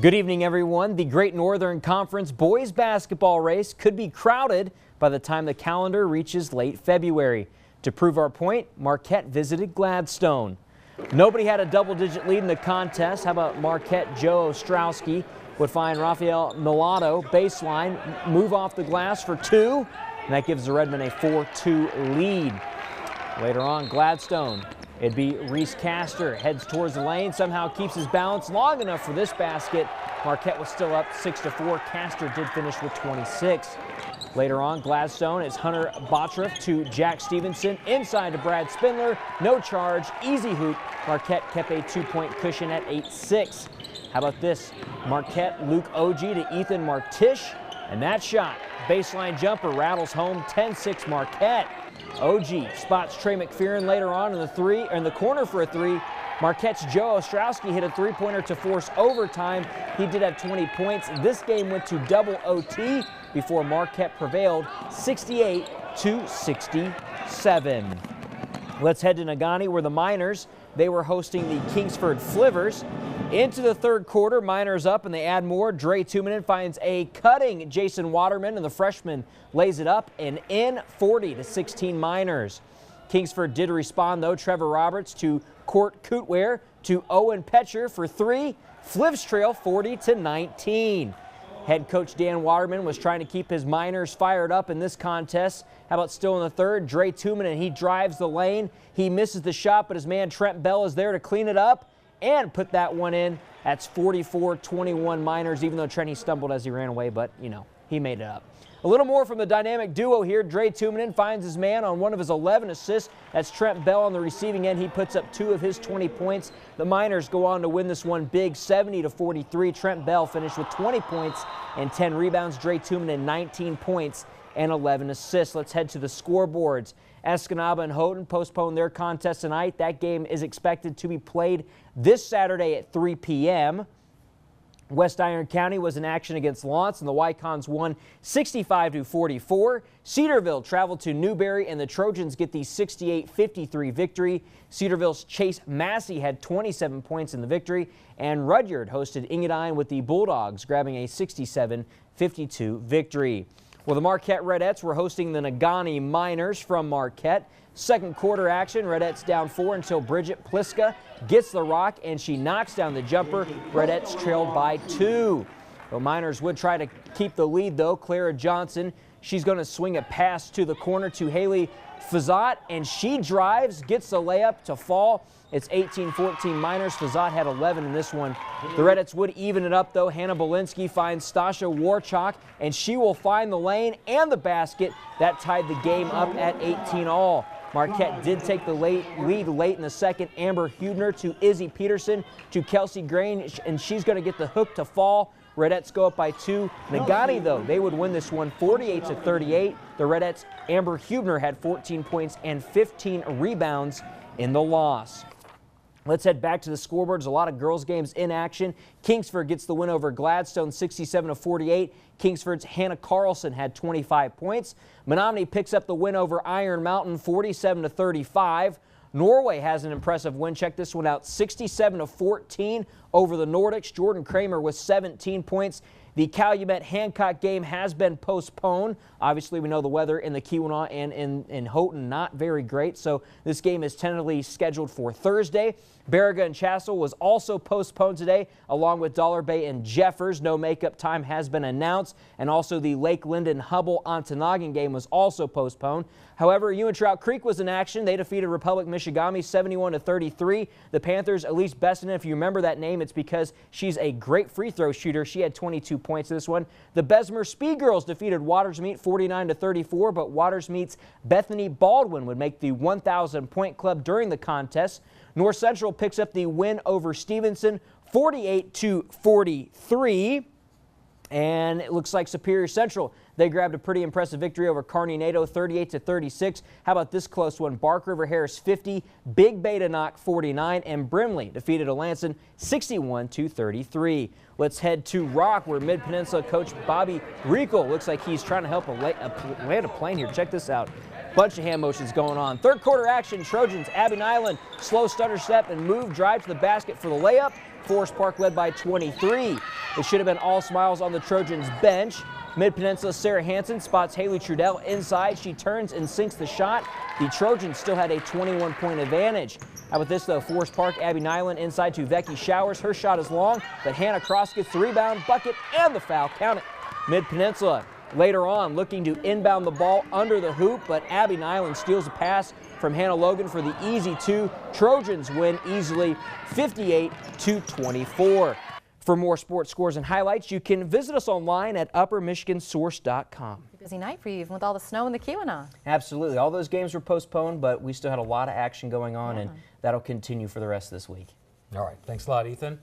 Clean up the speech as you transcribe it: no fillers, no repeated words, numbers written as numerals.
Good evening, everyone. The Great Northern Conference boys basketball race could be crowded by the time the calendar reaches late February. To prove our point, Marquette visited Gladstone. Nobody had a double-digit lead in the contest. How about Marquette Joe Ostrowski would find Rafael Milano baseline, move off the glass for two, and that gives the Redmen a 4-2 lead. Later on, Gladstone. It'd be Reese Castor, heads towards the lane, somehow keeps his balance long enough for this basket. Marquette was still up 6-4. Castor did finish with 26. Later on, Gladstone, it's Hunter Bottriff to Jack Stevenson, inside to Brad Spindler, no charge, easy hoop. Marquette kept a 2-point cushion at 8-6. How about this? Marquette, Luke Oji to Ethan Martish, and that shot, baseline jumper, rattles home, 10-6 Marquette. OG spots Trey McPherson later on in the corner for a three. Marquette's Joe Ostrowski hit a three-pointer to force overtime. He did have 20 points. This game went to double OT before Marquette prevailed 68-67. Let's head to Negaunee, where the Miners, they were hosting the Kingsford Flivers. Into the third quarter, Miners up and they add more. Dre Tumanen finds a cutting Jason Waterman, and the freshman lays it up and in. 40-16 Miners. Kingsford did respond though. Trevor Roberts to Court Kootware to Owen Petcher for three. Flivs trail 40-19. Head coach Dan Waterman was trying to keep his Miners fired up in this contest. How about still in the third? Dre Tumanen, he drives the lane. He misses the shot, but his man Trent Bell is there to clean it up and put that one in. That's 44-21 Miners, even though Trenny stumbled as he ran away, but, you know, he made it up. A little more from the dynamic duo here. Dre Tumanen finds his man on one of his 11 assists. That's Trent Bell on the receiving end. He puts up 2 of his 20 points. The Miners go on to win this one big, 70-43. Trent Bell finished with 20 points and 10 rebounds. Dre Tumanen 19 points and 11 assists. Let's head to the scoreboards. Escanaba and Houghton postponed their contest tonight. That game is expected to be played this Saturday at 3 p.m. West Iron County was in action against Lawrence, and the Wycons won 65-44. Cedarville traveled to Newberry, and the Trojans get the 68-53 victory. Cedarville's Chase Massey had 27 points in the victory, and Rudyard hosted Engadine with the Bulldogs, grabbing a 67-52 victory. Well, the Marquette Redettes were hosting the Negaunee Miners from Marquette. Second quarter action, Redettes down 4 until Bridget Pliska gets the rock and she knocks down the jumper. Redettes trailed by 2. The Miners would try to keep the lead though. Clara Johnson, she's going to swing a pass to the corner to Haley Fazat, and she drives, gets the layup to fall. It's 18-14 Miners. Fazat had 11 in this one. The Redettes would even it up though. Hannah Belinsky finds Stasha Warchuk, and she will find the lane and the basket. That tied the game up at 18-all. Marquette did take the lead late in the second. Amber Hubner to Izzy Peterson to Kelsey Grange, and she's going to get the hook to fall. Redettes go up by 2. Negaunee, though, they would win this one 48-38. The Redettes, Amber Hubner had 14 points and 15 rebounds in the loss. Let's head back to the scoreboards. A lot of girls games in action. Kingsford gets the win over Gladstone 67-48. Kingsford's Hannah Carlson had 25 points. Menominee picks up the win over Iron Mountain 47-35. Norway has an impressive win. Check this one out, 67-14 over the Nordics. Jordan Kramer with 17 points. The Calumet-Hancock game has been postponed. Obviously, we know the weather in the Keweenaw and in Houghton not very great, so this game is tentatively scheduled for Thursday. Baraga and Chassell was also postponed today, along with Dollar Bay and Jeffers. No makeup time has been announced, and also the Lake Linden-Hubbell-Ontonagon game was also postponed. However, Trout Creek was in action. They defeated Republic Michigami 71-33. The Panthers, Elise Bessinen, if you remember that name, it's because she's a great free throw shooter. She had 22 points in this one. The Bessemer Speed Girls defeated Watersmeet 49-34, but Watersmeet's Bethany Baldwin would make the 1,000-point club during the contest. North Central picks up the win over Stevenson 48-43. And it looks like Superior Central, they grabbed a pretty impressive victory over Kearney NATO 38-36. How about this close one? Bark River Harris 50, Big Beta Knock 49, and Brimley defeated Alanson 61-33. Let's head to Rock, where Mid-Peninsula coach Bobby Riegel looks like he's trying to help land a plane here. Check this out. Bunch of hand motions going on. Third quarter action, Trojans, Abby Nyland, slow stutter step and move, drive to the basket for the layup. Forest Park led by 23. It should have been all smiles on the Trojans bench. Mid-Peninsula's Sarah Hansen spots Haley Trudell inside. She turns and sinks the shot. The Trojans still had a 21-point advantage. How about this, though? Forest Park, Abby Nyland inside to Becky Showers. Her shot is long, but Hannah Cross gets the rebound, bucket, and the foul. Count it. Mid-Peninsula later on looking to inbound the ball under the hoop, but Abby Nyland steals a pass from Hannah Logan for the easy two. Trojans win easily 58-24. For more sports scores and highlights, you can visit us online at uppermichigansource.com. Busy night for you, even with all the snow in the Keweenaw. Absolutely. All those games were postponed, but we still had a lot of action going on, and that'll continue for the rest of this week. All right. Thanks a lot, Ethan.